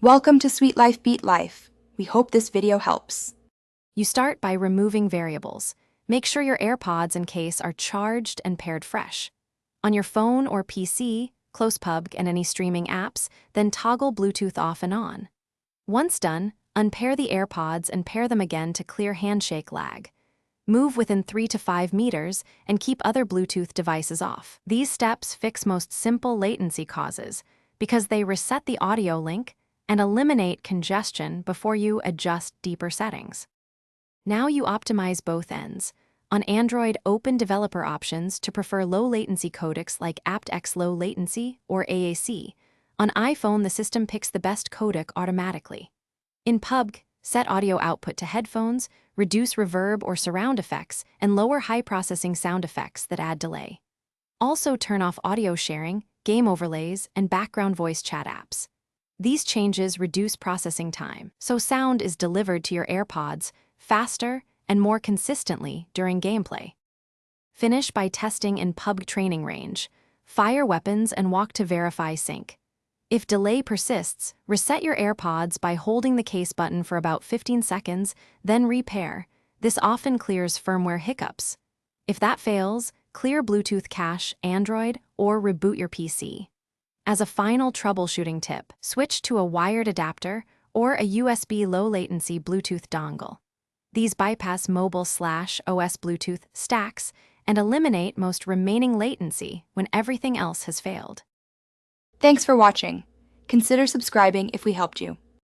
Welcome to Sweet Life Beat Life. We hope this video helps. You start by removing variables. Make sure your AirPods and case are charged and paired fresh. On your phone or PC, close Pubg and any streaming apps, then toggle Bluetooth off and on. Once done, unpair the AirPods and pair them again to clear handshake lag. Move within 3 to 5 meters and keep other Bluetooth devices off. These steps fix most simple latency causes because they reset the audio link and eliminate congestion before you adjust deeper settings. Now you optimize both ends. On Android, open developer options to prefer low-latency codecs like aptX Low Latency or AAC. On iPhone, the system picks the best codec automatically. In Pubg, set audio output to headphones, reduce reverb or surround effects, and lower high-processing sound effects that add delay. Also turn off audio sharing, game overlays, and background voice chat apps. These changes reduce processing time, so sound is delivered to your AirPods faster and more consistently during gameplay. Finish by testing in Pubg training range. Fire weapons and walk to verify sync. If delay persists, reset your AirPods by holding the case button for about 15 seconds, then repair. This often clears firmware hiccups. If that fails, clear Bluetooth cache, Android, or reboot your PC. As a final troubleshooting tip, switch to a wired adapter or a USB low-latency Bluetooth dongle. These bypass mobile/OS Bluetooth stacks and eliminate most remaining latency when everything else has failed. Thanks for watching. Consider subscribing if we helped you.